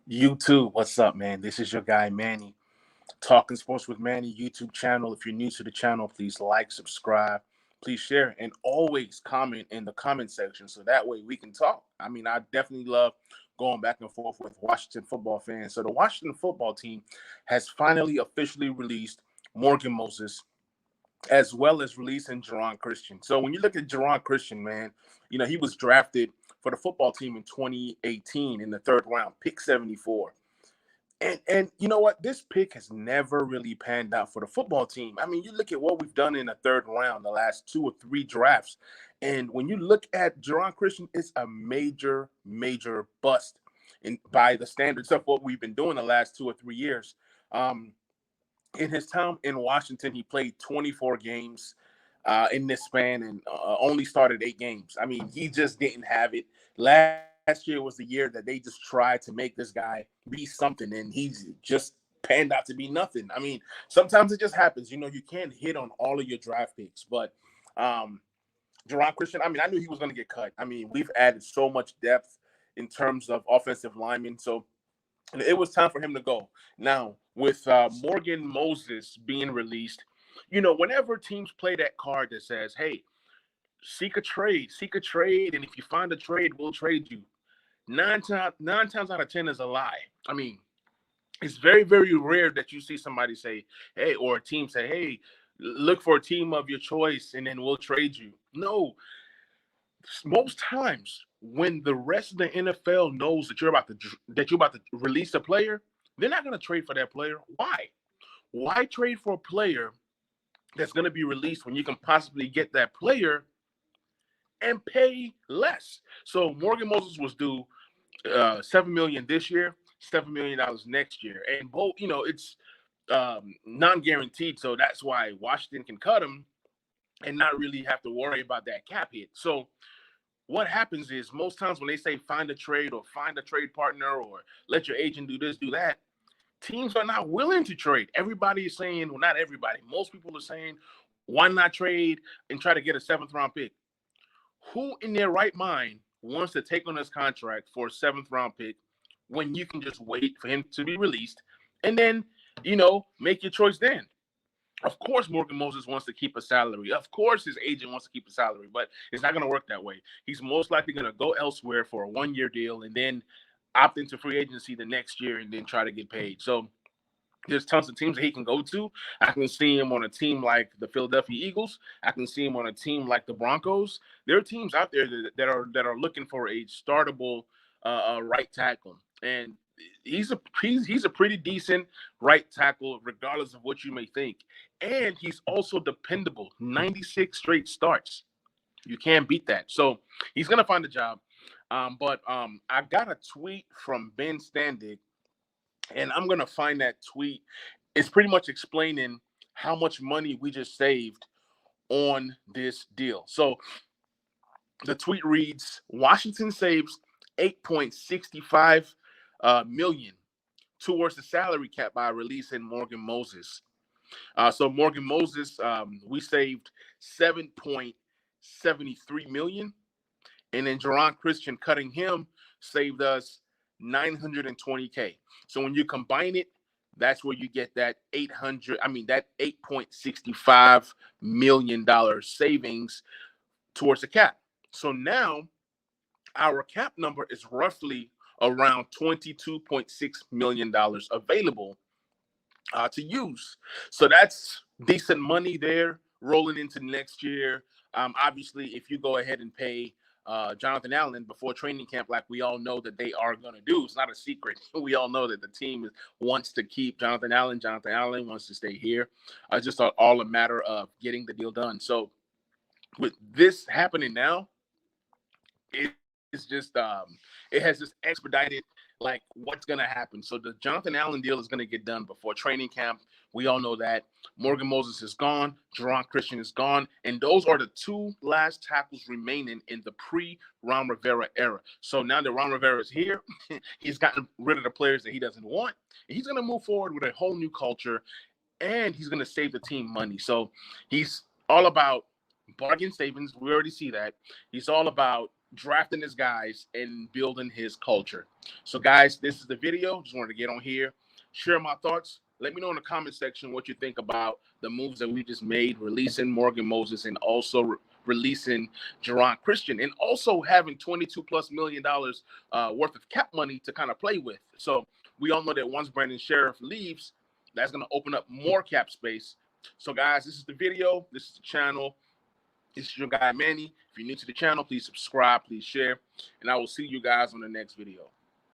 You too. What's up, man? This is your guy Manny, Talking Sports with Manny YouTube channel. If you're new to the channel, please like, subscribe, please share, and always comment in the comment section so that way we can talk. I mean, I definitely love going back and forth with Washington football fans. So the Washington football team has finally officially released Morgan Moses as well as releasing Geron Christian. So when you look at Geron Christian, man, he was drafted for the football team in 2018 in the third round, pick 74. And you know what? This pick has never really panned out for the football team. I mean, you look at what we've done in the third round, the last two or three drafts, and when you look at Geron Christian, it's a major, major bust by the standards of what we've been doing the last 2 or 3 years. Um, in his time in Washington, he played 24 games in this span and only started 8 games. I mean, he just didn't have it. Last year was the year that they just tried to make this guy be something, and he's just panned out to be nothing. I mean, sometimes it just happens. You can't hit on all of your draft picks, but um, Geron Christian, I mean, I knew he was going to get cut. I mean, we've added so much depth in terms of offensive linemen, so it was time for him to go. Now, with Morgan Moses being released, whenever teams play that card that says, hey, seek a trade, and if you find a trade, we'll trade you. Nine times out of 10 is a lie. I mean, it's very, very rare that you see somebody say, hey, or a team say, hey, look for a team of your choice and then we'll trade you. No, most times when the rest of the NFL knows that you're about to release a player, they're not going to trade for that player. Why? Why trade for a player that's going to be released when you can possibly get that player and pay less? So Morgan Moses was due $7 million this year, $7 million next year, and both, it's non-guaranteed. So that's why Washington can cut him and not really have to worry about that cap hit. So what happens is most times when they say find a trade or find a trade partner or let your agent do this, do that, teams are not willing to trade. Everybody is saying, well, not everybody, most people are saying, why not trade and try to get a seventh round pick? Who in their right mind wants to take on this contract for a seventh round pick when you can just wait for him to be released and then, make your choice then? Of course, Morgan Moses wants to keep a salary. Of course, his agent wants to keep a salary, but it's not going to work that way. He's most likely going to go elsewhere for a 1 year deal and then opt into free agency the next year and then try to get paid. So there's tons of teams that he can go to. I can see him on a team like the Philadelphia Eagles. I can see him on a team like the Broncos. There are teams out there that are looking for a startable right tackle, and he's a pretty decent right tackle, regardless of what you may think. And he's also dependable. 96 straight starts. You can't beat that. So he's gonna find a job. But I got a tweet from Ben Standig, and I'm gonna find that tweet. It's pretty much explaining how much money we just saved on this deal. So the tweet reads: Washington saves 8.65 million towards the salary cap by releasing Morgan Moses. So Morgan Moses, we saved 7.73 million, and then Geron Christian cutting him saved us 920K. So when you combine it, that's where you get that 8.65 million savings towards the cap. So now our cap number is roughly around $22.6 million available to use. So that's decent money there rolling into next year. Obviously, if you go ahead and pay Jonathan Allen before training camp, like we all know that they are going to do, it's not a secret. We all know that the team wants to keep Jonathan Allen. Jonathan Allen wants to stay here. It's just all a matter of getting the deal done. So with this happening now, it's just it has just expedited like what's going to happen. So the Jonathan Allen deal is going to get done before training camp. We all know that. Morgan Moses is gone. Geron Christian is gone. And those are the two last tackles remaining in the pre-Ron Rivera era. So now that Ron Rivera is here, he's gotten rid of the players that he doesn't want. And he's going to move forward with a whole new culture, and he's going to save the team money. So he's all about bargain savings. We already see that. He's all about drafting his guys and building his culture. So, guys, this is the video. Just wanted to get on here, share my thoughts. Let me know in the comment section what you think about the moves that we just made, releasing Morgan Moses and also releasing Geron Christian, and also having $22+ million worth of cap money to kind of play with. So we all know that once Brandon Sheriff leaves, that's going to open up more cap space. So, guys, this is the video. This is the channel. This is your guy, Manny. If you're new to the channel, please subscribe, please share, and I will see you guys on the next video.